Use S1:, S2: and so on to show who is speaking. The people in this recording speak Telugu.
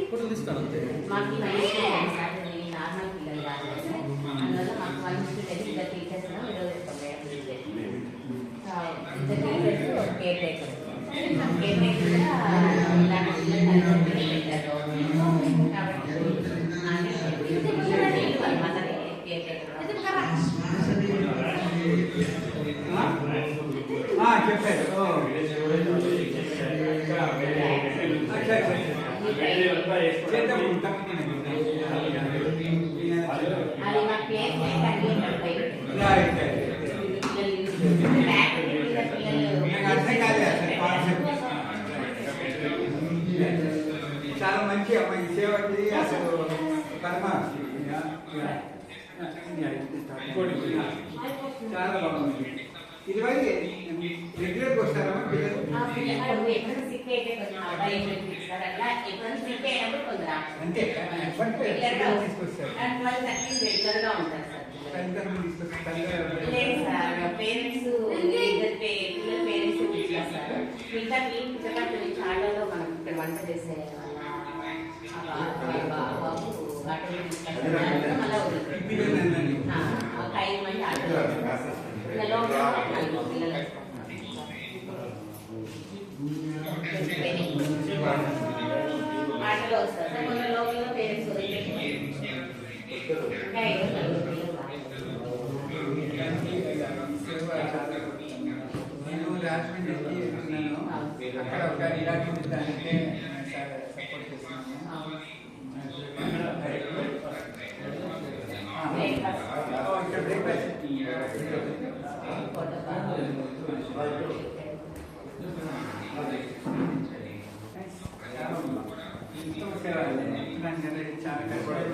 S1: ఫోటోలు తీస్తాను అంతే.
S2: మాకు నార్మల్ పిల్లలు కాదు, అందువల్ల మాకు 1 ఇద్దరు టీచర్స్ ఈరోజు కేర్ టేకర్ అది మా ప్లేస్
S3: చాలా మంచి అమ్మాయి సేవకి అసలు కర్మ చాలా బాగుంది. ఇది రెగ్యులర్గా వస్తారమ్మా పిల్లలు? అంతే
S2: పేరెంట్స్ మిగతా క్లీన్ పుస్తకాలు చాలాలో మనం ఇక్కడ వంట చేసే బాబు ఆటోలో తీసుకెళ్తాం. ఒక 5 మంది ఆటోలో పిల్లలు ఆటోలో వస్తారు సార్. మన లోకల్లో పేరెంట్స్ ఇంకా 5
S3: నేను రాజమండ్రి వెళ్తున్నాను. అక్కడ ఒక ఇలాంటి దానికే సపోర్ట్ చేస్తున్నాను. ఇక్కడ బ్రేక్ఫాస్ట్ చాలా
S1: ఫోటో